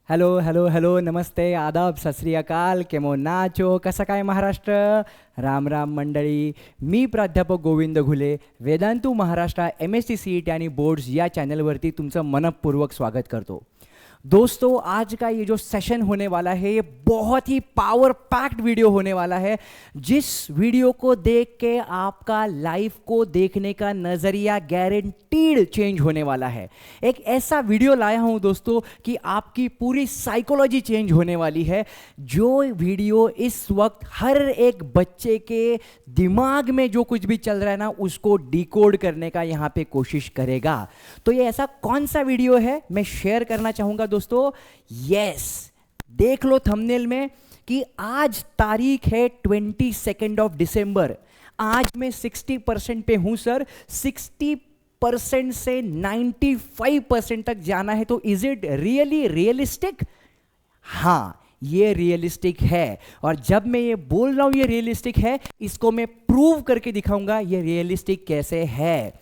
Hello hello hello नमस्ते आदाब सत श्री अकाल केमो नाचो कसं काय महाराष्ट्र. राम राम मंडळी. मी प्राध्यापक गोविंद घुले वेदांतू महाराष्ट्र MSc CET आणि बोर्ड्स या चैनलवरती तुमचं मनपूर्वक स्वागत करतो. दोस्तों आज का ये जो सेशन होने वाला है ये बहुत ही पावर पैक्ड वीडियो होने वाला है. जिस वीडियो को देख के आपका लाइफ को देखने का नज़रिया गारंटीड चेंज होने वाला है. एक ऐसा वीडियो लाया हूँ दोस्तों कि आपकी पूरी साइकोलॉजी चेंज होने वाली है. जो वीडियो इस वक्त हर एक बच्चे के दिमाग में जो कुछ भी चल रहा है ना उसको डिकोड करने का यहाँ पे कोशिश करेगा. तो ये ऐसा कौन सा वीडियो है मैं शेयर करना चाहूँगा दोस्तों. यस, देख लो थंबनेल में कि आज तारीख है 22 दिसंबर. आज मैं 60% पे हूं सर. 60% से 95% तक जाना है. तो इज इट रियली रियलिस्टिक? हाँ, ये रियलिस्टिक है. और जब मैं ये बोल रहा हूं ये रियलिस्टिक है, इसको मैं प्रूव करके दिखाऊंगा ये रियलिस्टिक कैसे है.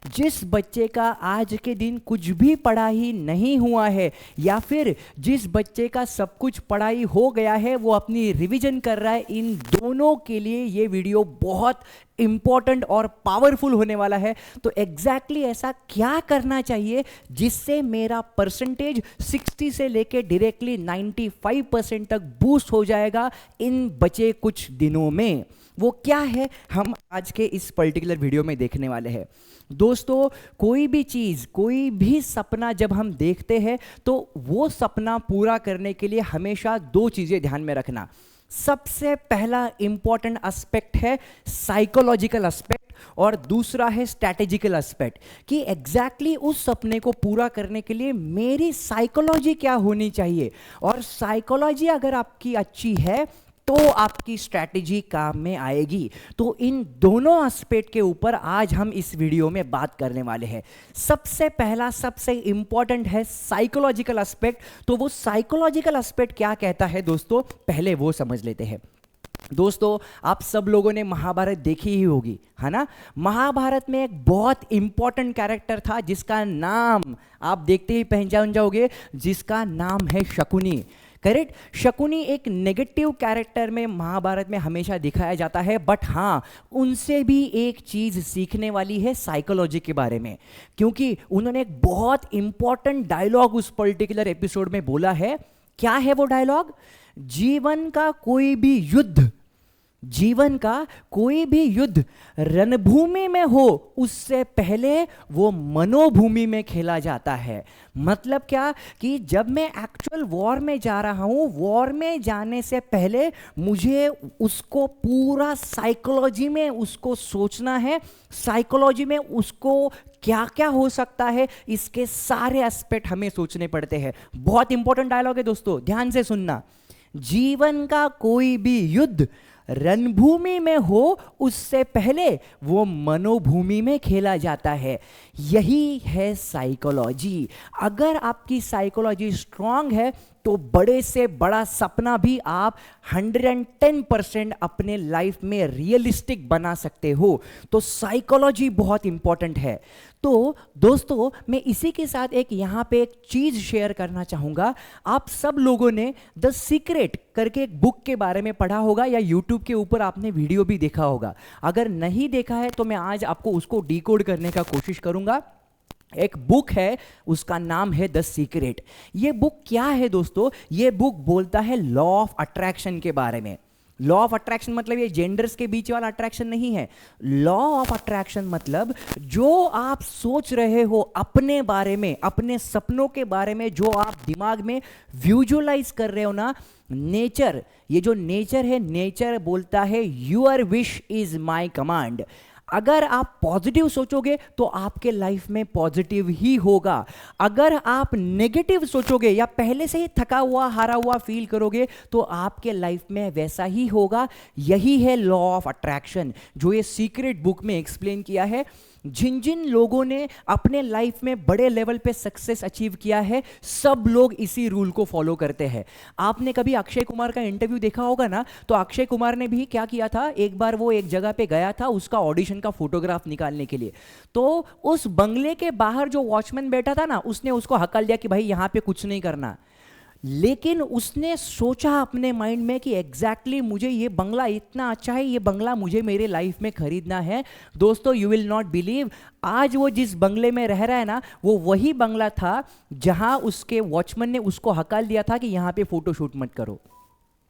जिस बच्चे का आज के दिन कुछ भी पढ़ाई नहीं हुआ है या फिर जिस बच्चे का सब कुछ पढ़ाई हो गया है वो अपनी रिवीजन कर रहा है, इन दोनों के लिए ये वीडियो बहुत इंपॉर्टेंट और पावरफुल होने वाला है. तो एग्जैक्टली ऐसा क्या करना चाहिए जिससे मेरा परसेंटेज 60 से लेके डायरेक्टली 95% तक बूस्ट हो जाएगा इन बचे कुछ दिनों में, वो क्या है हम आज के इस पर्टिकुलर वीडियो में देखने वाले हैं. दोस्तों कोई भी चीज़, कोई भी सपना जब हम देखते हैं तो वो सपना पूरा करने के लिए हमेशा दो चीज़ें ध्यान में रखना. सबसे पहला इंपॉर्टेंट एस्पेक्ट है साइकोलॉजिकल एस्पेक्ट और दूसरा है स्ट्रैटेजिकल एस्पेक्ट कि एग्जैक्टली उस सपने को पूरा करने के लिए मेरी साइकोलॉजी क्या होनी चाहिए. और साइकोलॉजी अगर आपकी अच्छी है तो आपकी स्ट्रैटेजी काम में आएगी. तो इन दोनों एस्पेक्ट के ऊपर आज हम इस वीडियो में बात करने वाले हैं. सबसे पहला सबसे इंपॉर्टेंट है साइकोलॉजिकल एस्पेक्ट. तो वो साइकोलॉजिकल एस्पेक्ट क्या कहता है दोस्तों, पहले वो समझ लेते हैं. दोस्तों आप सब लोगों ने महाभारत देखी ही होगी, है ना. महाभारत में एक बहुत इंपॉर्टेंट कैरेक्टर था जिसका नाम आप देखते ही पहचान जाओगे, जिसका नाम है शकुनी. करेक्ट. शकुनी एक नेगेटिव कैरेक्टर में महाभारत में हमेशा दिखाया जाता है, बट हाँ उनसे भी एक चीज़ सीखने वाली है साइकोलॉजी के बारे में, क्योंकि उन्होंने एक बहुत इंपॉर्टेंट डायलॉग उस पर्टिकुलर एपिसोड में बोला है. क्या है वो डायलॉग? जीवन का कोई भी युद्ध, जीवन का कोई भी युद्ध रणभूमि में हो उससे पहले वो मनोभूमि में खेला जाता है. मतलब क्या कि जब मैं एक्चुअल वॉर में जा रहा हूं, वॉर में जाने से पहले मुझे उसको पूरा साइकोलॉजी में उसको सोचना है. साइकोलॉजी में उसको क्या क्या हो सकता है इसके सारे एस्पेक्ट हमें सोचने पड़ते हैं. बहुत इंपॉर्टेंट डायलॉग है दोस्तों, ध्यान से सुनना. जीवन का कोई भी युद्ध रणभूमि में हो उससे पहले वो मनोभूमि में खेला जाता है. यही है साइकोलॉजी. अगर आपकी साइकोलॉजी स्ट्रांग है तो बड़े से बड़ा सपना भी आप 110% अपने लाइफ में रियलिस्टिक बना सकते हो. तो साइकोलॉजी बहुत इंपॉर्टेंट है. तो दोस्तों मैं इसी के साथ एक यहाँ पे एक चीज़ शेयर करना चाहूँगा. आप सब लोगों ने द सीक्रेट करके एक बुक के बारे में पढ़ा होगा या यूट्यूब के ऊपर आपने वीडियो भी देखा होगा. अगर नहीं देखा है तो मैं आज आपको उसको डिकोड करने का कोशिश करूँगा. एक बुक है, उसका नाम है द सीक्रेट. ये बुक क्या है दोस्तों? ये बुक बोलता है लॉ ऑफ अट्रैक्शन के बारे में. लॉ ऑफ अट्रैक्शन मतलब ये जेंडर्स के बीच वाला अट्रैक्शन नहीं है. लॉ ऑफ अट्रैक्शन मतलब जो आप सोच रहे हो अपने बारे में, अपने सपनों के बारे में, जो आप दिमाग में विजुअलाइज कर रहे हो ना, नेचर, ये जो नेचर है, नेचर बोलता है your wish is my command. अगर आप पॉजिटिव सोचोगे तो आपके लाइफ में पॉजिटिव ही होगा. अगर आप नेगेटिव सोचोगे या पहले से ही थका हुआ हारा हुआ फील करोगे तो आपके लाइफ में वैसा ही होगा. यही है लॉ ऑफ अट्रैक्शन जो ये सीक्रेट बुक में एक्सप्लेन किया है. जिन जिन लोगों ने अपने लाइफ में बड़े लेवल पे सक्सेस अचीव किया है सब लोग इसी रूल को फॉलो करते हैं. आपने कभी अक्षय कुमार का इंटरव्यू देखा होगा ना, तो अक्षय कुमार ने भी क्या किया था, एक बार वो एक जगह पे गया था उसका ऑडिशन का फोटोग्राफ निकालने के लिए. तो उस बंगले के बाहर जो वॉचमैन बैठा था ना, उसने उसको हकल दिया कि भाई यहां पे कुछ नहीं करना. लेकिन उसने सोचा अपने माइंड में कि एग्जैक्टली मुझे ये बंगला इतना अच्छा है, ये बंगला मुझे मेरे लाइफ में खरीदना है। दोस्तों यू विल नॉट बिलीव, आज वो जिस बंगले में रह रहा है ना, वो वही बंगला था जहां उसके वॉचमैन ने उसको हकाल दिया था कि यहां पे फोटोशूट मत करो।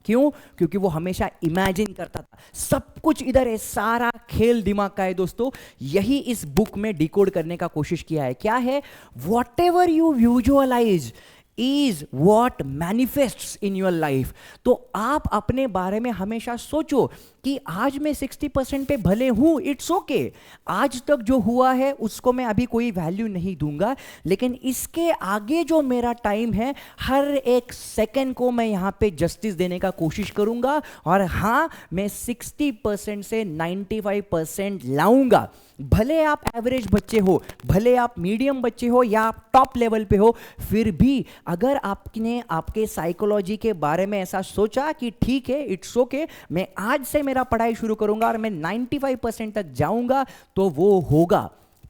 क्यों? क्योंकि वो हमेशा इमेजिन करता था। सब कुछ इधर है, सारा खेल दिमाग का है दोस्तों। यही इस बुक में डिकोड करने का कोशिश किया है। क्या है? Whatever you visualize is what manifests in your life. तो आप अपने बारे में हमेशा सोचो कि आज मैं 60% पे भले हूं, इट्स ओके। आज तक जो हुआ है उसको मैं अभी कोई वैल्यू नहीं दूंगा, लेकिन इसके आगे जो मेरा टाइम है, हर एक सेकंड को मैं यहां पे जस्टिस देने का कोशिश करूंगा। और हां, मैं 60% से 95% लाऊंगा। भले आप एवरेज बच्चे हो, भले आप मीडियम बच्चे हो, या आप टॉप लेवल पे हो, फिर भी अगर आपने आपके साइकोलॉजी के बारे में ऐसा सोचा कि ठीक है, इट्स ओके, मैं आज से मेरा पढ़ाई शुरू करूंगा और मैं 95% तक जाऊंगा, तो वो होगा।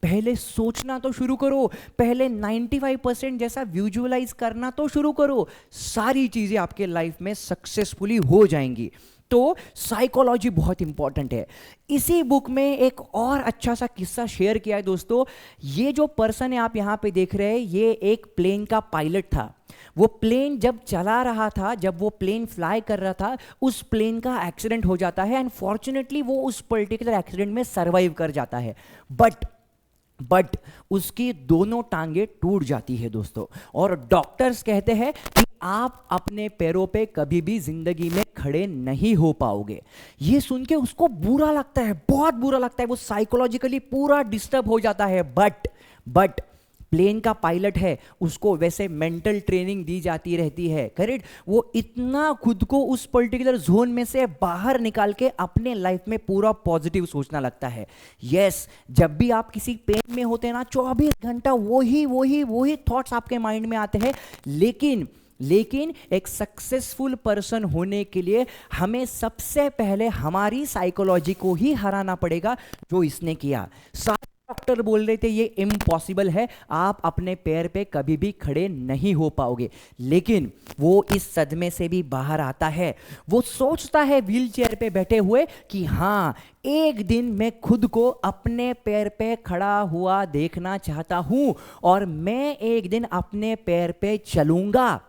पहले सोचना तो शुरू करो, पहले 95% जैसा विजुअलाइज करना तो शुरू करो, सारी चीजें आपके लाइफ में सक्सेसफुली हो जाएंगी। तो साइकोलॉजी बहुत इंपॉर्टेंट है। इसी बुक में एक और अच्छा सा किस्सा शेयर किया है दोस्तों। ये जो पर्सन है आप यहां पे देख रहे हैं, ये एक प्लेन का पायलट था। वो प्लेन जब चला रहा था, जब वो प्लेन फ्लाई कर रहा था, उस प्लेन का एक्सीडेंट हो जाता है एंड फॉर्चुनेटली वो उस पर्टिकुलर एक्सीडेंट में सर्वाइव कर जाता है। बट उसकी दोनों टांगे टूट जाती है दोस्तों। और डॉक्टर्स कहते हैं कि आप अपने पैरों पे कभी भी जिंदगी में खड़े नहीं हो पाओगे। ये सुन के उसको बुरा लगता है, बहुत बुरा लगता है, वो साइकोलॉजिकली पूरा डिस्टर्ब हो जाता है। बट प्लेन का पायलट है, उसको वैसे मेंटल ट्रेनिंग दी जाती रहती है, करेक्ट। वो इतना खुद को उस पर्टिकुलर जोन में से बाहर निकाल के अपने लाइफ में पूरा पॉजिटिव सोचना लगता है। यस, जब भी आप किसी पेन में होते हैं ना, 24 घंटा वही थॉट्स आपके माइंड में आते हैं। लेकिन एक सक्सेसफुल पर्सन होने के लिए हमें सबसे पहले हमारी साइकोलॉजी को ही हराना पड़ेगा, जो इसने किया। डॉक्टर बोल रहे थे ये इम्पॉसिबल है, आप अपने पैर पे कभी भी खड़े नहीं हो पाओगे। लेकिन वो इस सदमे से भी बाहर आता है। वो सोचता है व्हील चेयर पे बैठे हुए कि हाँ, एक दिन मैं खुद को अपने पैर पे खड़ा हुआ देखना चाहता हूं और मैं एक दिन अपने पैर पे चलूंगा।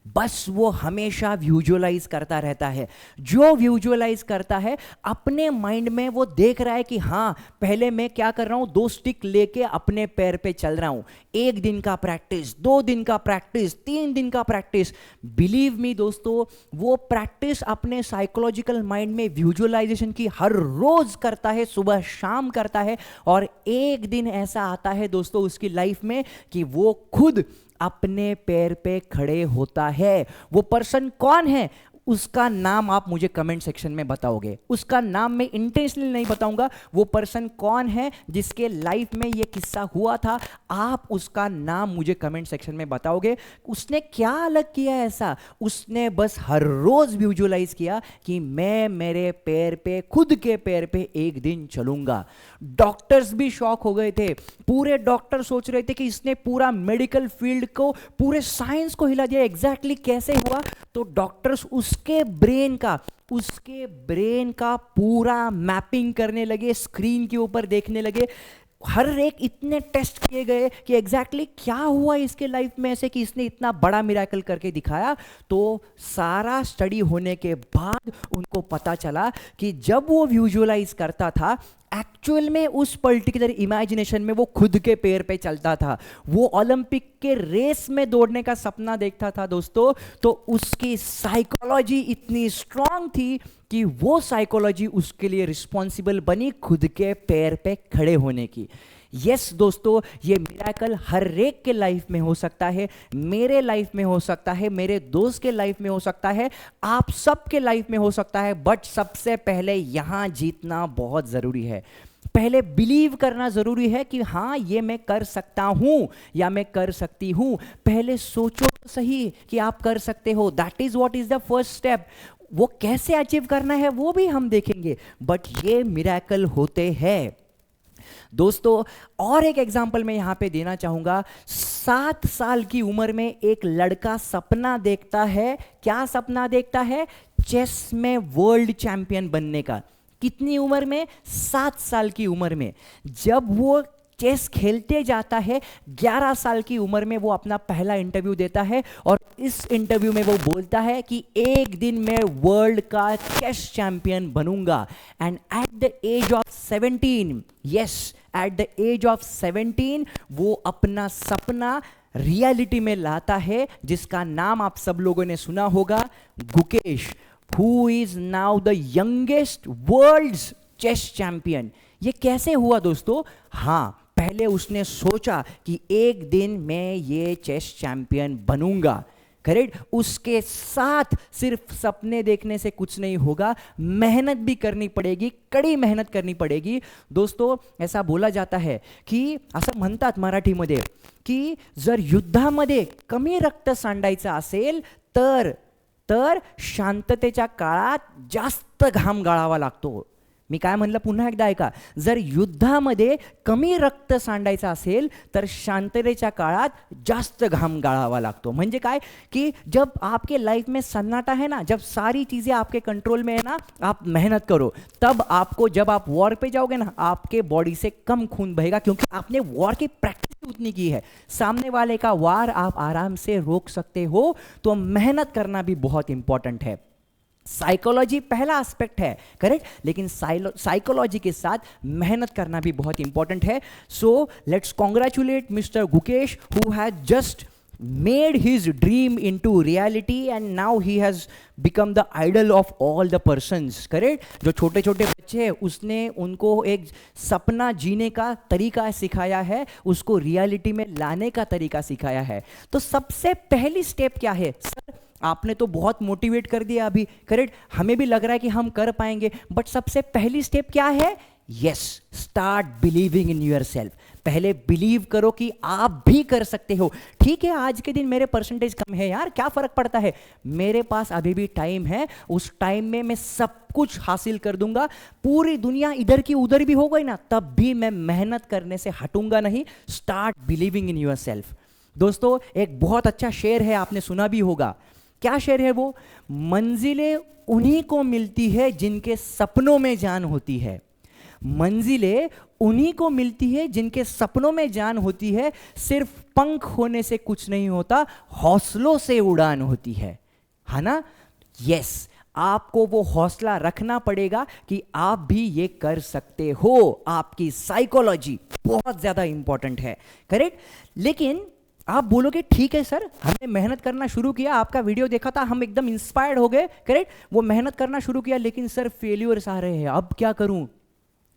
बस वो हमेशा विजुअलाइज करता रहता है। जो विजुअलाइज करता है अपने माइंड में, वो देख रहा है कि हाँ, पहले मैं क्या कर रहा हूं, 2 स्टिक लेके अपने पैर पे चल रहा हूं। 1 दिन का प्रैक्टिस, 2 दिन का प्रैक्टिस, 3 दिन का प्रैक्टिस। बिलीव मी दोस्तों, वो प्रैक्टिस अपने साइकोलॉजिकल माइंड में विजुअलाइजेशन की हर रोज करता है, सुबह शाम करता है। और एक दिन ऐसा आता है दोस्तों उसकी लाइफ में कि वो खुद अपने पैर पे खड़े होता है। वो पर्सन कौन है, उसका नाम आप मुझे कमेंट सेक्शन में बताओगे। उसका नाम मैं इंटेंशनली नहीं बताऊंगा। वो पर्सन कौन है जिसके लाइफ में ये किस्सा हुआ था, आप उसका नाम मुझे कमेंट सेक्शन में बताओगे। उसने क्या अलग किया ऐसा? उसने बस हर रोज विजुअलाइज किया कि मैं मेरे पैर पे, खुद के पैर पे एक दिन चलूंगा। डॉक्टर्स भी शॉक हो गए थे। पूरे डॉक्टर सोच रहे थे कि इसने पूरा मेडिकल फील्ड को, पूरे साइंस को हिला दिया। एग्जैक्टली कैसे हुआ? तो डॉक्टर्स उसके ब्रेन का पूरा मैपिंग करने लगे, स्क्रीन के ऊपर देखने लगे। हर एक इतने टेस्ट किए गए कि एग्जैक्टली क्या हुआ इसके लाइफ में ऐसे कि इसने इतना बड़ा मिरेकल करके दिखाया। तो सारा स्टडी होने के बाद उनको पता चला कि जब वो विजुअलाइज करता था, एक्चुअल में उस पर्टिकुलर इमेजिनेशन में वो खुद के पैर पे चलता था। वो ओलंपिक के रेस में दौड़ने का सपना देखता था दोस्तों। तो उसकी साइकोलॉजी इतनी स्ट्रांग थी कि वो साइकोलॉजी उसके लिए रिस्पॉन्सिबल बनी खुद के पैर पे खड़े होने की। यस दोस्तों, ये मिरेकल हर एक के लाइफ में हो सकता है, मेरे लाइफ में हो सकता है, मेरे दोस्त के लाइफ में हो सकता है, आप सबके लाइफ में हो सकता है। बट सबसे पहले यहां जीतना बहुत जरूरी है। पहले बिलीव करना जरूरी है कि हाँ, ये मैं कर सकता हूं या मैं कर सकती हूं। पहले सोचो तो सही कि आप कर सकते हो। That is what is the first step. वो कैसे अचीव करना है वो भी हम देखेंगे, बट ये मिरेकल होते हैं दोस्तों। और एक एग्जांपल मैं यहां पे देना चाहूंगा। 7 साल की उम्र में एक लड़का सपना देखता है, क्या सपना देखता है? चेस में वर्ल्ड चैंपियन बनने का। कितनी उम्र में? 7 साल की उम्र में। जब वो चेस खेलते जाता है, 11 साल की उम्र में वो अपना पहला इंटरव्यू देता है और इस इंटरव्यू में वो बोलता है कि एक दिन मैं वर्ल्ड का चेस चैंपियन बनूंगा। And at the age of 17, yes, at the age of 17 वो अपना सपना रियलिटी में लाता है, जिसका नाम आप सब लोगों ने सुना होगा, Gukesh, who is now the youngest world's chess champion. ये कैसे हुआ दोस्तों? हाँ, पहले उसने सोचा कि एक दिन मैं ये चेस चैंपियन बनूंगा, करेक्ट। उसके साथ सिर्फ सपने देखने से कुछ नहीं होगा, मेहनत भी करनी पड़ेगी, कड़ी मेहनत करनी पड़ेगी। दोस्तों, ऐसा बोला जाता है की असं म्हणतात मराठीमध्ये की जर युद्धामध्ये कमी रक्त सांडायचं असेल तर शांततेच्या काळात जास्त घाम गाळावा लागतो। मी काय म्हणलं पुन्हा एकदा ऐका, जर युद्धामध्ये कमी रक्त सांडायचं असेल तर शांततेच्या काळात जास्त घाम गाळावा लागतो। म्हणजे काय कि जब आपके लाइफ में सन्नाटा है ना, जब सारी चीजें आपके कंट्रोल में है ना, आप मेहनत करो, तब आपको, जब आप वॉर पे जाओगे ना, आपके बॉडी से कम खून बहेगा, क्योंकि आपने वॉर की प्रैक्टिस उतनी की है। सामने वाले का वार आप आराम से रोक सकते हो। तो मेहनत करना भी बहुत इंपॉर्टेंट है। साइकोलॉजी पहला एस्पेक्ट है, करेक्ट, लेकिन साइकोलॉजी के साथ मेहनत करना भी बहुत इंपॉर्टेंट है। So let's congratulate mister Gukesh who has just made his dream into reality and now he has become the idol of all the persons, correct। जो छोटे छोटे बच्चे हैं उसने उनको एक सपना जीने का तरीका सिखाया है, उसको रियलिटी में लाने का तरीका सिखाया है। तो सबसे पहली स्टेप क्या है? सर आपने तो बहुत मोटिवेट कर दिया अभी, करेक्ट, हमें भी लग रहा है कि हम कर पाएंगे, बट सबसे पहली स्टेप क्या है? Yes, start believing in yourself. पहले बिलीव करो कि आप भी कर सकते हो। ठीक है, आज के दिन मेरे परसेंटेज कम है यार, क्या फर्क पड़ता है, मेरे पास अभी भी टाइम है, उस टाइम में मैं सब कुछ हासिल कर दूंगा। पूरी दुनिया इधर की उधर भी हो गई ना, तब भी मैं मेहनत करने से हटूंगा नहीं। Start believing in yourself. दोस्तों, एक बहुत अच्छा शेर है, आपने सुना भी होगा। क्या शेर है वो? मंजिलें उन्हीं को मिलती है जिनके सपनों में जान होती है। मंजिलें उन्हीं को मिलती है जिनके सपनों में जान होती है। सिर्फ पंख होने से कुछ नहीं होता, हौसलों से उड़ान होती है ना? यस, आपको वो हौसला रखना पड़ेगा कि आप भी ये कर सकते हो। आपकी साइकोलॉजी बहुत ज्यादा इंपॉर्टेंट है, करेक्ट। लेकिन आप बोलोगे ठीक है सर, हमने मेहनत करना शुरू किया, आपका वीडियो देखा था, हम एकदम इंस्पायर्ड हो गए, करेक्ट, वो मेहनत करना शुरू किया, लेकिन सर फेल्यूर्स आ रहे हैं, अब क्या करूं?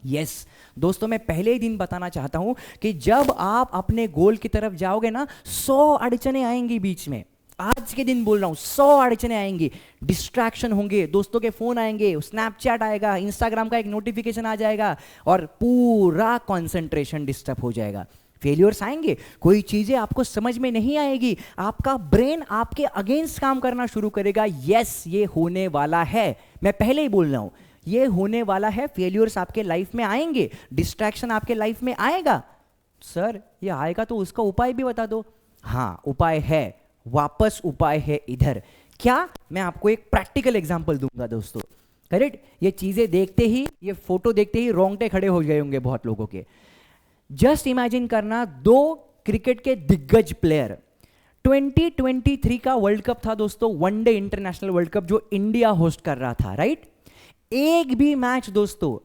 यस दोस्तों, मैं पहले ही दिन बताना चाहता हूं कि जब आप अपने गोल की तरफ जाओगे ना, 100 अड़चने आएंगी बीच में। आज के दिन बोल रहा हूं, 100 अड़चने आएंगी, डिस्ट्रैक्शन होंगे, दोस्तों के फोन आएंगे, स्नैपचैट आएगा, इंस्टाग्राम का एक नोटिफिकेशन आ जाएगा और पूरा कंसंट्रेशन डिस्टर्ब हो जाएगा। फेलियर्स आएंगे, कोई चीजें आपको समझ में नहीं आएगी, आपका ब्रेन आपके अगेंस्ट काम करना शुरू करेगा। यस, ये होने वाला है, मैं पहले ही बोल रहा हूं, ये होने वाला है। फेलियर्स आपके लाइफ में आएंगे, डिस्ट्रैक्शन आपके लाइफ में आएगा। सर ये आएगा तो उसका उपाय भी बता दो। हाँ, उपाय है, वापस उपाय है इधर। क्या? मैं आपको एक प्रैक्टिकल एग्जांपल दूंगा दोस्तों, करेक्ट। ये चीजें देखते ही, ये फोटो देखते ही रोंगटे खड़े हो गए होंगे बहुत लोगों के। जस्ट इमेजिन करना, 2 क्रिकेट के दिग्गज प्लेयर, 2023 का वर्ल्ड कप था दोस्तों, वनडे इंटरनेशनल वर्ल्ड कप जो इंडिया होस्ट कर रहा था, राइट। एक भी मैच दोस्तों,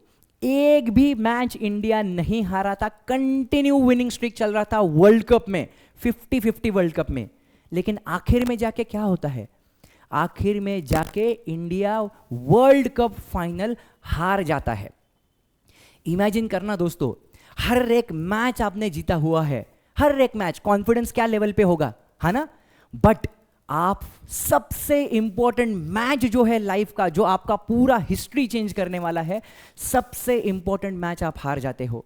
एक भी मैच इंडिया नहीं हारा था, कंटिन्यू विनिंग स्ट्रीक चल रहा था वर्ल्ड कप में, 50-50 वर्ल्ड कप में। लेकिन आखिर में जाके क्या होता है? आखिर में जाके इंडिया वर्ल्ड कप फाइनल हार जाता है। इमेजिन करना दोस्तों, हर एक मैच आपने जीता हुआ है, हर एक मैच, कॉन्फिडेंस क्या लेवल पे होगा, है ना। बट आप सबसे इंपॉर्टेंट मैच जो है लाइफ का, जो आपका पूरा हिस्ट्री चेंज करने वाला है, सबसे इंपॉर्टेंट मैच आप हार जाते हो।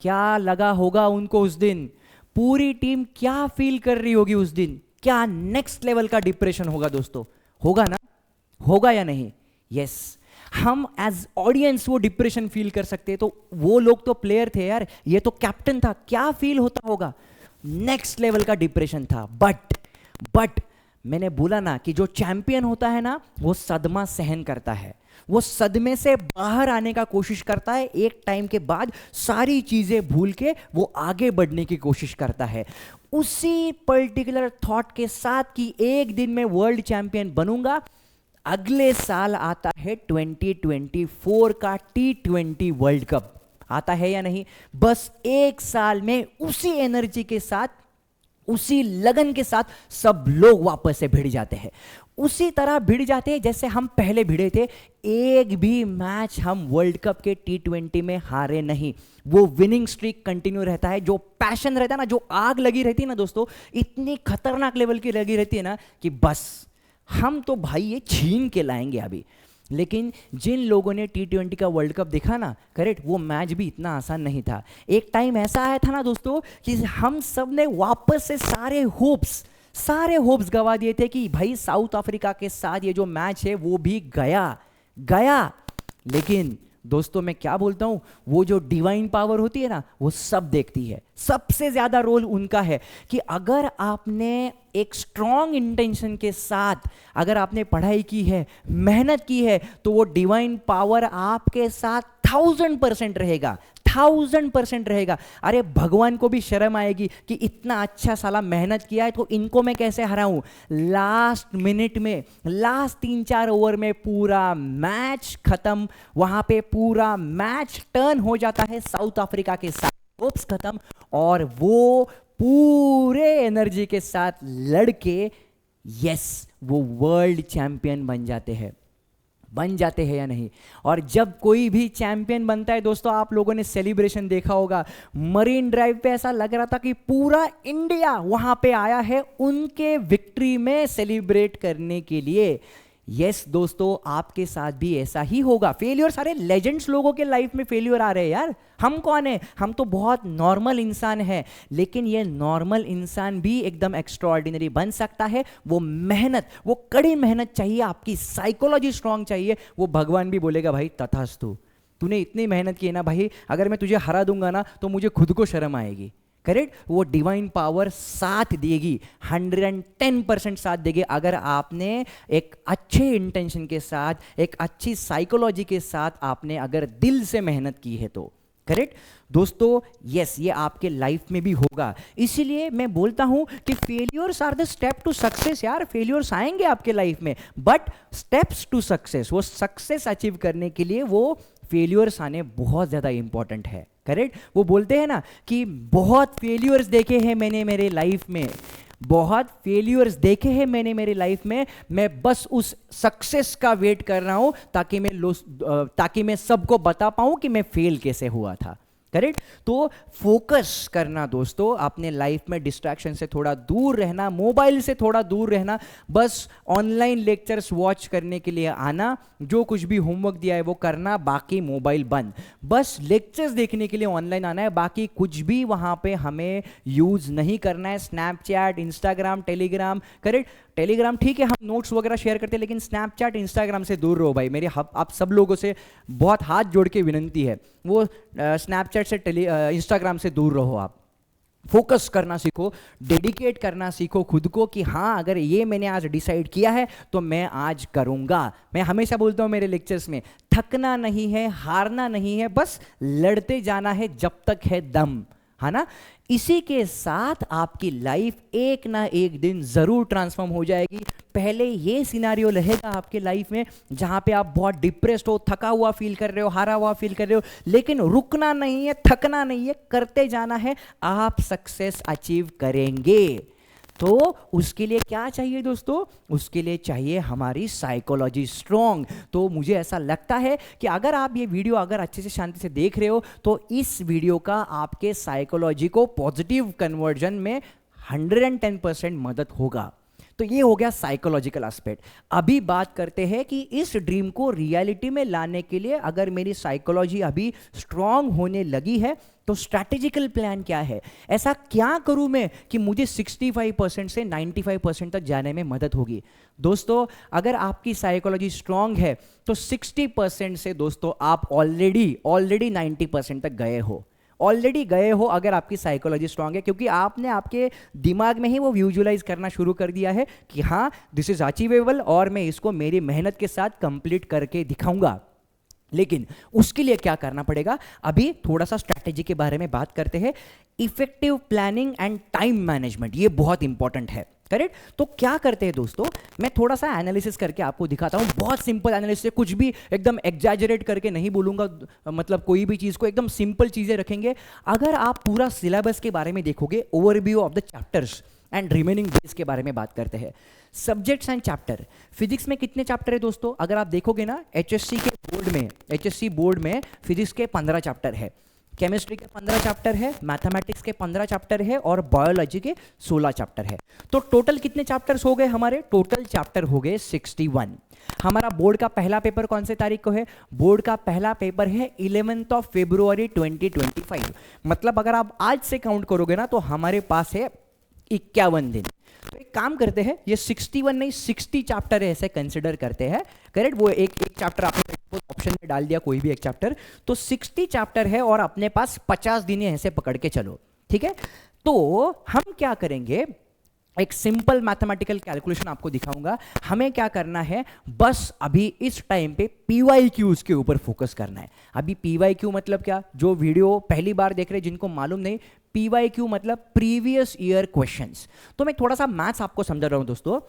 क्या लगा होगा उनको उस दिन? पूरी टीम क्या फील कर रही होगी उस दिन? क्या नेक्स्ट लेवल का डिप्रेशन होगा दोस्तों? होगा ना? होगा या नहीं? यस, हम एज ऑडियंस वो डिप्रेशन फील कर सकते हैं। तो वो लोग तो प्लेयर थे यार, ये तो कैप्टन था, क्या फील होता होगा? नेक्स्ट लेवल का डिप्रेशन था। बट मैंने बोला ना कि जो चैंपियन होता है ना वो सदमा सहन करता है, वो सदमे से बाहर आने का कोशिश करता है, एक टाइम के बाद सारी चीजें भूल के वो आगे बढ़ने की कोशिश करता है, उसी पर्टिकुलर थॉट के साथ कि एक दिन मैं वर्ल्ड चैंपियन बनूंगा। अगले साल आता है 2024 का T20 वर्ल्ड कप, आता है या नहीं? बस एक साल में उसी एनर्जी के साथ, उसी लगन के साथ सब लोग वापस से भिड़ जाते हैं, उसी तरह भिड़ जाते हैं जैसे हम पहले भिड़े थे। एक भी मैच हम वर्ल्ड कप के T20 में हारे नहीं, वो विनिंग स्ट्रीक कंटिन्यू रहता है। जो पैशन रहता है ना, जो आग लगी रहती है ना दोस्तों, इतनी खतरनाक लेवल की लगी रहती है ना कि बस हम तो भाई ये छीन के लाएंगे अभी। लेकिन जिन लोगों ने T20 का वर्ल्ड कप देखा ना, करेक्ट, वो मैच भी इतना आसान नहीं था। एक टाइम ऐसा आया था ना दोस्तों कि हम सब ने वापस से सारे होप्स गवा दिए थे कि भाई साउथ अफ्रीका के साथ ये जो मैच है वो भी गया। लेकिन दोस्तों मैं क्या बोलता हूं, वो जो डिवाइन पावर होती है ना वो सब देखती है। सबसे ज्यादा रोल उनका है कि अगर आपने एक स्ट्रॉन्ग इंटेंशन के साथ अगर आपने पढ़ाई की है, मेहनत की है, तो वो डिवाइन पावर आपके साथ 1000% रहेगा, 1000% रहेगा। अरे भगवान को भी शर्म आएगी कि इतना अच्छा साला मेहनत किया है तो इनको मैं कैसे हराऊं। लास्ट मिनट में, लास्ट 3-4 ओवर में पूरा मैच खत्म, वहां पे पूरा मैच टर्न हो जाता है साउथ अफ्रीका के साथ, होप्स खत्म, और वो पूरे एनर्जी के साथ लड़के वो वर्ल्ड चैंपियन बन जाते हैं या नहीं। और जब कोई भी चैंपियन बनता है दोस्तों, आप लोगों ने सेलिब्रेशन देखा होगा, मरीन ड्राइव पे ऐसा लग रहा था कि पूरा इंडिया वहां पे आया है उनके विक्ट्री में सेलिब्रेट करने के लिए। यस दोस्तों, आपके साथ भी ऐसा ही होगा। फेलियर, सारे लेजेंड्स लोगों के लाइफ में फेलियर आ रहे हैं यार। हम कौन है? हम तो बहुत नॉर्मल इंसान है, लेकिन ये नॉर्मल इंसान भी एकदम एक्स्ट्राऑर्डिनरी बन सकता है। वो मेहनत, वो कड़ी मेहनत चाहिए, आपकी साइकोलॉजी स्ट्रांग चाहिए। वो भगवान भी बोलेगा भाई तथास्तु, तूने इतनी मेहनत की है ना भाई, अगर मैं तुझे हरा दूंगा ना तो मुझे खुद को शर्म आएगी। करेक्ट, वो डिवाइन पावर साथ देगी, 110% साथ देगी अगर आपने एक अच्छे इंटेंशन के साथ, एक अच्छी साइकोलॉजी के साथ आपने अगर दिल से मेहनत की है तो। करेक्ट दोस्तों, यस, ये आपके लाइफ में भी होगा। इसीलिए मैं बोलता हूं कि failures are the step to success. यार फेलियर्स आएंगे आपके लाइफ में, बट स्टेप्स टू सक्सेस, वो सक्सेस अचीव करने के लिए वो फेलियर्स आने बहुत ज्यादा इंपॉर्टेंट है। करेक्ट, वो बोलते हैं ना कि बहुत फेलियर्स देखे हैं मैंने मेरे लाइफ में, बहुत फेलियर्स देखे हैं मैंने मेरे लाइफ में, मैं बस उस सक्सेस का वेट कर रहा हूं ताकि मैं सबको बता पाऊं कि मैं फेल कैसे हुआ था। करेक्ट, तो फोकस करना दोस्तों, अपने लाइफ में डिस्ट्रैक्शन से थोड़ा दूर रहना, मोबाइल से थोड़ा दूर रहना, बस ऑनलाइन लेक्चर्स वॉच करने के लिए आना, जो कुछ भी होमवर्क दिया है वो करना, बाकी मोबाइल बंद, बस लेक्चर्स देखने के लिए ऑनलाइन आना है, बाकी कुछ भी वहां पे हमें यूज नहीं करना है। Snapchat, Instagram, Telegram, correct, Telegram ठीक है हम नोट्स वगैरह शेयर करते हैं, लेकिन स्नैपचैट, इंस्टाग्राम से दूर रहो भाई। मेरे आप सब लोगों से बहुत हाथ जोड़ के विनंती है, वो स्नैपचैट से इंस्टाग्राम से दूर रहो। आप फोकस करना सीखो, डेडिकेट करना सीखो खुद को कि हाँ अगर ये मैंने आज डिसाइड किया है तो मैं आज करूँगा। मैं हमेशा बोलता हूँ मेरे लेक्चर्स में, थकना नहीं है, हारना नहीं है, बस लड़ते जाना है जब तक है दम, है ना। इसी के साथ आपकी लाइफ एक ना एक दिन जरूर ट्रांसफॉर्म हो जाएगी। पहले ये सिनारियो रहेगा आपके लाइफ में जहां पे आप बहुत डिप्रेस्ड हो, थका हुआ फील कर रहे हो, हारा हुआ फील कर रहे हो, लेकिन रुकना नहीं है, थकना नहीं है, करते जाना है, आप सक्सेस अचीव करेंगे। तो उसके लिए क्या चाहिए दोस्तों? उसके लिए चाहिए हमारी साइकोलॉजी स्ट्रॉन्ग। तो मुझे ऐसा लगता है कि अगर आप ये वीडियो अगर अच्छे से शांति से देख रहे हो तो इस वीडियो का आपके साइकोलॉजी को पॉजिटिव कन्वर्जन में 110% मदद होगा। तो ये हो गया साइकोलॉजिकल एस्पेक्ट। अभी बात करते हैं कि इस ड्रीम को रियलिटी में लाने के लिए अगर मेरी साइकोलॉजी अभी स्ट्रांग होने लगी है तो स्ट्रैटेजिकल प्लान क्या है, ऐसा क्या करूं मैं कि मुझे 65% से 95% तक जाने में मदद होगी। दोस्तों अगर आपकी साइकोलॉजी स्ट्रांग है तो 60% से दोस्तों आप ऑलरेडी 90% तक गए हो। ऑलरेडी गए हो अगर आपकी साइकोलॉजी स्ट्रांग है, क्योंकि आपने आपके दिमाग में ही वो विजुअलाइज करना शुरू कर दिया है कि हाँ दिस इज अचीवेबल और मैं इसको मेरी मेहनत के साथ कंप्लीट करके दिखाऊंगा। लेकिन उसके लिए क्या करना पड़ेगा, अभी थोड़ा सा स्ट्रैटेजी के बारे में बात करते हैं। Effective planning and time management, ये बहुत इंपॉर्टेंट है, करेक्ट। तो क्या करते हैं दोस्तों, मैं थोड़ा सा एनालिसिस करके आपको दिखाता हूं, बहुत सिंपल एनालिसिस, कुछ भी एकदम एग्जैजरेट करके नहीं बोलूंगा, मतलब कोई भी चीज को एकदम सिंपल चीजें रखेंगे। अगर आप पूरा सिलेबस के बारे में देखोगे, overview of the chapters and remaining days के बारे में बात करते हैं। सब्जेक्ट्स एंड चैप्टर, फिजिक्स में कितने चैप्टर है दोस्तों, अगर आप देखोगे ना एचएससी के बोर्ड में, एचएससी बोर्ड में फिजिक्स के 15 चैप्टर है, केमिस्ट्री के 15 चैप्टर है, मैथमेटिक्स के 15 चैप्टर है और बायोलॉजी के 16 चैप्टर है। तो टोटल कितने चैप्टर्स हो गए हमारे, टोटल चैप्टर हो गए 61। हमारा बोर्ड का पहला पेपर कौन से तारीख को है, बोर्ड का पहला पेपर है 11 फरवरी 2025। मतलब अगर आप आज से काउंट करोगे ना तो हमारे पास है 51 दिन। तो एक काम करते हैं, ये 61 नहीं 60 चैप्टर है ऐसे कंसिडर करते हैं, करेक्ट। वो एक चैप्टर आपने ऑप्शन में डाल दिया, कोई भी एक चैप्टर, तो 60 चैप्टर है और अपने पास 50 दिन ऐसे पकड़ के चलो, ठीक है। तो हम क्या करेंगे, एक सिंपल मैथमेटिकल कैलकुलेशन आपको दिखाऊंगा। हमें क्या करना है, बस अभी इस टाइम पे PYQs के ऊपर फोकस करना है। अभी PYQ मतलब क्या, जो वीडियो पहली बार देख रहे हैं जिनको मालूम नहीं, PYQ मतलब प्रीवियस ईयर क्वेश्चंस। तो मैं थोड़ा सा मैथ्स आपको समझा रहा हूं दोस्तों।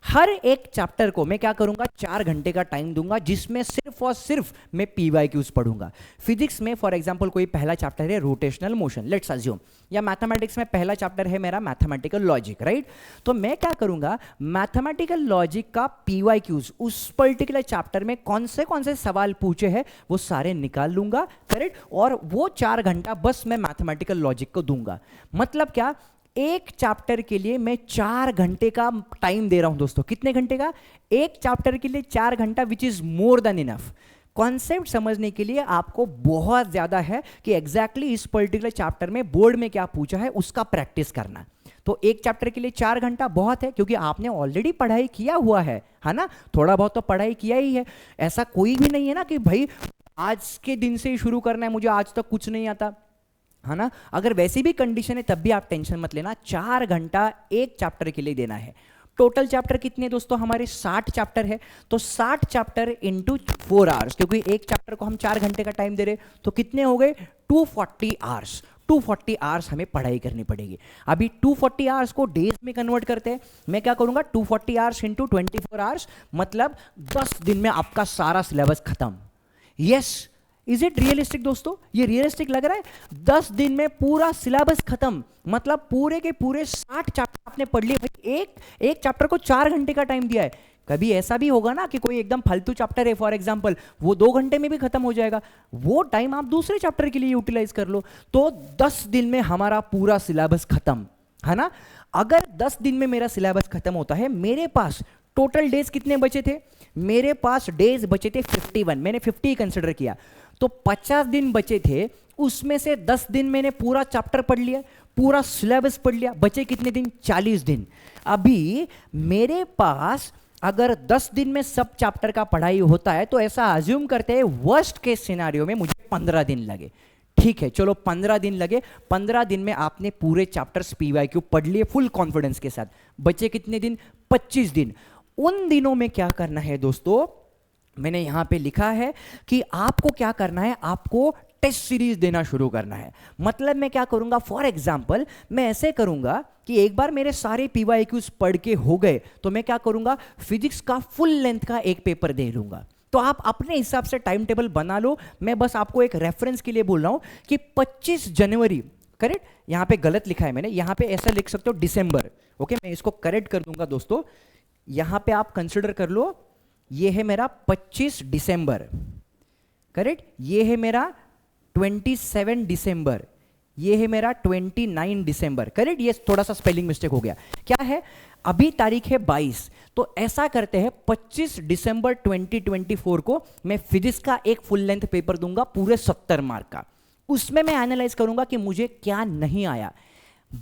हर एक चैप्टर को मैं क्या करूंगा, 4 घंटे का टाइम दूंगा, जिसमें सिर्फ और सिर्फ मैं PYQs पढ़ूंगा। फिजिक्स में फॉर एग्जांपल कोई पहला चैप्टर है रोटेशनल मोशन, लेट्स अज्यूम, या मैथमेटिक्स में पहला चैप्टर है मेरा मैथमेटिकल लॉजिक, राइट। तो मैं क्या करूंगा, मैथमेटिकल लॉजिक का PYQs, उस पर्टिकुलर चैप्टर में कौन से सवाल पूछे हैं वो सारे निकाल लूंगा, करेक्ट। और वो 4 घंटा बस मैं मैथमेटिकल लॉजिक को दूंगा। मतलब क्या, एक चैप्टर के लिए मैं 4 घंटे का टाइम दे रहा हूं दोस्तों। कितने घंटे का, एक चैप्टर के लिए 4 घंटा, which is more than enough. Concept समझने के लिए आपको बहुत ज्यादा है कि एग्जैक्टली इस पर्टिकुलर चैप्टर में बोर्ड में क्या पूछा है उसका प्रैक्टिस करना। तो एक चैप्टर के लिए 4 घंटा बहुत है, क्योंकि आपने ऑलरेडी पढ़ाई किया हुआ है ना, थोड़ा बहुत तो पढ़ाई किया ही है। ऐसा कोई भी नहीं है ना कि भाई आज के दिन से ही शुरू करना है, मुझे आज तक कुछ नहीं आता, है ना। अगर वैसी भी कंडीशन है तब भी आप टेंशन मत लेना, 4 घंटा एक चैप्टर के लिए देना है। टोटल चैप्टर कितने दोस्तों हमारे, 60 चैप्टर है। तो 60 चैप्टर इंटू 4 आवर्स, क्योंकि एक चैप्टर को हम 4 घंटे का टाइम दे रहे, तो कितने हो गए 240 आवर्स। 240 आवर्स हमें पढ़ाई करनी पड़ेगी। अभी 240 आवर्स को डेज में कन्वर्ट करते हैं। मैं क्या करूंगा, 240 आवर्स इंटू 24 आवर्स, मतलब 10 दिन में आपका सारा सिलेबस खत्म। यस, इज इट रियलिस्टिक दोस्तों, ये रियलिस्टिक लग रहा है। 10 दिन में पूरा सिलेबस खत्म, मतलब पूरे के पूरे 60 चैप्टर आपने पढ़ लिए। भाई एक चैप्टर को 4 घंटे का टाइम दिया है। कभी ऐसा भी होगा ना कि कोई एकदम फालतू चैप्टर है फॉर एग्जांपल, वो 2 घंटे में भी खत्म हो जाएगा, वो टाइम आप दूसरे चैप्टर के लिए यूटिलाइज कर लो। तो 10 दिन में हमारा पूरा सिलेबस खत्म, है ना। अगर 10 दिन में मेरा सिलेबस खत्म होता है, मेरे पास टोटल डेज कितने बचे थे, मेरे पास डेज बचे थे 51, मैंने 50 कंसिडर किया, तो 50 दिन बचे थे। उसमें से 10 दिन मैंने पूरा चैप्टर पढ़ लिया, पूरा सिलेबस पढ़ लिया, बचे कितने दिन, 40 दिन। अभी मेरे पास अगर 10 दिन में सब चैप्टर का पढ़ाई होता है, तो ऐसा अज्यूम करते हैं वर्स्ट केस सिनेरियो में मुझे 15 दिन लगे, ठीक है, चलो 15 दिन लगे। 15 दिन में आपने पूरे चैप्टर्स PYQ पढ़ लिए फुल कॉन्फिडेंस के साथ। बचे कितने दिन, 25 दिन। उन दिनों में क्या करना है दोस्तों, मैंने यहां पे लिखा है कि आपको क्या करना है, आपको टेस्ट सीरीज देना शुरू करना है। मतलब मैं क्या करूंगा, फॉर एग्जांपल मैं ऐसे करूंगा कि एक बार मेरे सारे PYQs पढ़ के हो गए, तो मैं क्या करूंगा, फिजिक्स का फुल लेंथ का एक पेपर दे लूंगा। तो आप अपने हिसाब से टाइम टेबल बना लो। मैं बस आपको एक रेफरेंस के लिए बोल रहा हूं कि 25 जनवरी, करेक्ट, यहां पे गलत लिखा है मैंने, यहां पे ऐसा लिख सकते हो डिसंबर, ओके, मैं इसको करेक्ट कर दूंगा दोस्तों। यहां पे आप कंसिडर कर लो, ये है मेरा 25 दिसंबर, करेक्ट, ये है मेरा 27 दिसंबर, ये है मेरा 29 दिसंबर, करेक्ट। ये थोड़ा सा स्पेलिंग मिस्टेक हो गया, क्या है, अभी तारीख है 22। तो ऐसा करते हैं, 25 दिसंबर 2024 को मैं फिजिक्स का एक फुल लेंथ पेपर दूंगा पूरे 70 मार्क का। उसमें मैं एनालाइज करूंगा कि मुझे क्या नहीं आया।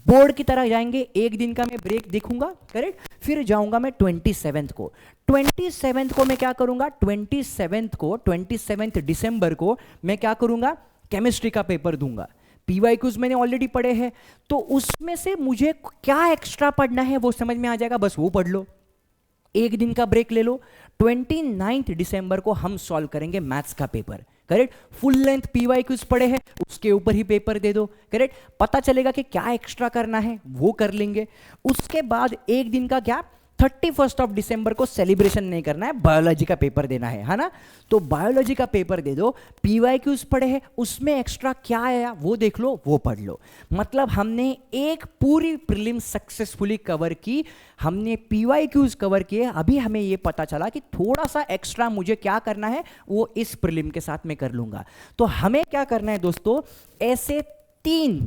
बोर्ड की तरह जाएंगे, एक दिन का मैं ब्रेक देखूंगा, करेक्ट, फिर जाऊंगा मैं 27 को। 27 को मैं क्या करूंगा, 27 दिसंबर को मैं क्या करूंगा, केमिस्ट्री का पेपर दूंगा। PYQs मैंने ऑलरेडी पढ़े हैं, तो उसमें से मुझे क्या एक्स्ट्रा पढ़ना है वो समझ में आ जाएगा, बस वो पढ़ लो, एक दिन का ब्रेक ले लो। 29 दिसंबर को हम सॉल्व करेंगे मैथ्स का paper, correct. Full length PYQs पढ़े हैं, उसके ऊपर ही पेपर दे दो, करेक्ट। पता चलेगा कि क्या एक्स्ट्रा करना है वो कर लेंगे। उसके बाद एक दिन का गैप, 31 दिसंबर को सेलिब्रेशन नहीं करना है, बायोलॉजी का पेपर देना है ना। तो बायोलॉजी का पेपर दे दो, PYQs पढ़े हैं, उसमें एक्स्ट्रा क्या आया वो देख लो, वो पढ़ लो। मतलब हमने एक पूरी प्रीलिम सक्सेसफुली कवर की, हमने PYQs कवर किए। अभी हमें ये पता चला कि थोड़ा सा एक्स्ट्रा मुझे क्या करना है वो इस प्रीलिम के साथ में कर लूंगा। तो हमें क्या करना है दोस्तों, ऐसे तीन,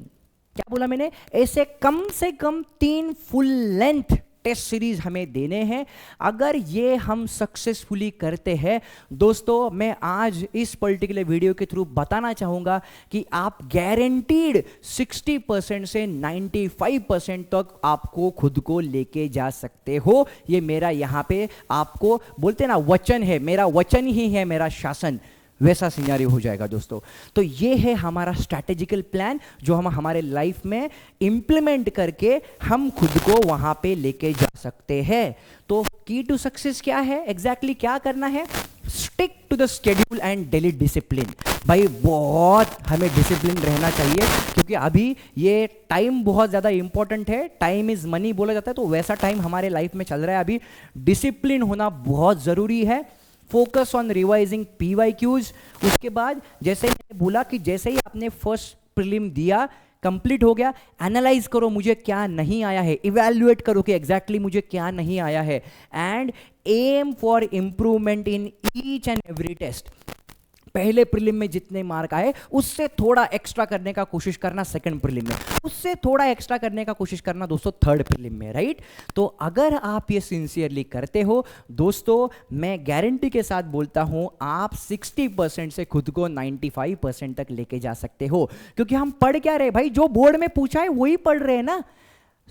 क्या बोला मैंने, ऐसे कम से कम 3 फुल लेंथ टेस्ट सीरीज हमें देने हैं। अगर ये हम सक्सेसफुली करते हैं दोस्तों, मैं आज इस पर्टिकुलर वीडियो के थ्रू बताना चाहूंगा कि आप गारंटीड 60% से 95% तक आपको खुद को लेके जा सकते हो। ये मेरा यहां पे आपको बोलते ना वचन है, मेरा वचन ही है मेरा शासन, वैसा सिनेरियो हो जाएगा दोस्तों। तो ये है हमारा स्ट्रैटेजिकल प्लान जो हम हमारे लाइफ में इंप्लीमेंट करके हम खुद को वहां पे लेके जा सकते हैं। तो की टू सक्सेस क्या है, एग्जैक्टली क्या करना है, stick to the schedule and daily discipline. भाई बहुत हमें डिसिप्लिन रहना चाहिए, क्योंकि अभी ये टाइम बहुत ज़्यादा इंपॉर्टेंट है, टाइम इज मनी बोला जाता है, तो वैसा टाइम हमारे लाइफ में चल रहा है अभी। डिसिप्लिन होना बहुत ज़रूरी है। Focus on revising PYQs। उसके बाद जैसे मैंने बोला कि जैसे ही आपने फर्स्ट प्रीलिम दिया, कंप्लीट हो गया, एनालाइज करो मुझे क्या नहीं आया है, इवैल्यूएट करो कि एग्जैक्टली मुझे क्या नहीं आया है, and aim for improvement in each and every test. पहले प्रीलिम में जितने मार्क आए उससे थोड़ा एक्स्ट्रा करने का कोशिश करना सेकंड प्रीलिम में, उससे थोड़ा एक्स्ट्रा करने का कोशिश करना दोस्तों थर्ड प्रीलिम में, राइट। तो अगर आप ये सिंसियरली करते हो दोस्तों, मैं गारंटी के साथ बोलता हूं आप 60% से खुद को 95% तक लेके जा सकते हो। क्योंकि हम पढ़ क्या रहे भाई, जो बोर्ड में पूछा है वही पढ़ रहे हैं ना।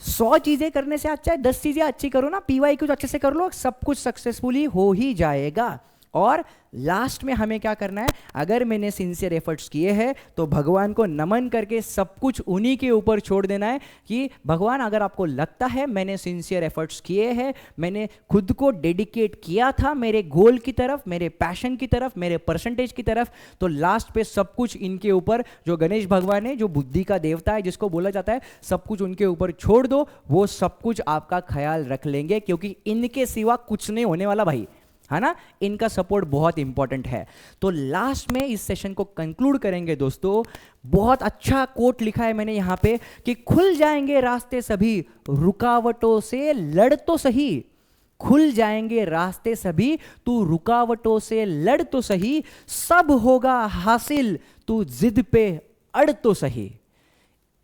100 चीजें करने से अच्छा है 10 चीजें अच्छी करो ना, PYQ अच्छे से कर लो, सब कुछ सक्सेसफुली हो ही जाएगा। और लास्ट में हमें क्या करना है, अगर मैंने सिंसियर एफर्ट्स किए हैं तो भगवान को नमन करके सब कुछ उन्हीं के ऊपर छोड़ देना है कि भगवान अगर आपको लगता है मैंने सिंसियर एफर्ट्स किए हैं, मैंने खुद को डेडिकेट किया था मेरे गोल की तरफ, मेरे पैशन की तरफ, मेरे परसेंटेज की तरफ, तो लास्ट पे सब कुछ इनके ऊपर, जो गणेश भगवान है, जो बुद्धि का देवता है जिसको बोला जाता है, सब कुछ उनके ऊपर छोड़ दो, वो सब कुछ आपका ख्याल रख लेंगे, क्योंकि इनके सिवा कुछ नहीं होने वाला भाई, है ना। इनका सपोर्ट बहुत इंपॉर्टेंट है। तो लास्ट में इस सेशन को कंक्लूड करेंगे दोस्तों। बहुत अच्छा कोट लिखा है मैंने यहां पे कि खुल जाएंगे रास्ते सभी, रुकावटों से लड़ तो सही। खुल जाएंगे रास्ते सभी, तू रुकावटों से लड़ तो सही, सब होगा हासिल, तू जिद पे अड़ तो सही।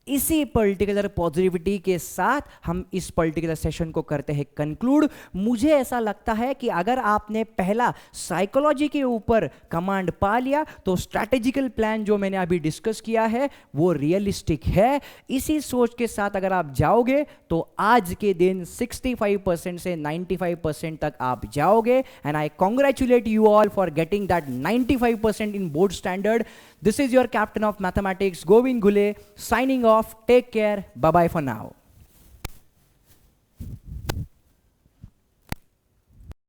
इसी पर्टिकुलर पॉजिटिविटी के साथ हम इस पर्टिकुलर सेशन को करते हैं कंक्लूड। मुझे ऐसा लगता है कि अगर आपने पहला साइकोलॉजी के ऊपर कमांड पा लिया तो स्ट्रैटेजिकल प्लान जो मैंने अभी डिस्कस किया है वो रियलिस्टिक है। इसी सोच के साथ अगर आप जाओगे तो आज के दिन 65% से 95% तक आप जाओगे। And I congratulate you all for getting that 95% in board standard. This is your captain of mathematics, Govind Ghule, signing off. Take care. Bye-bye for now.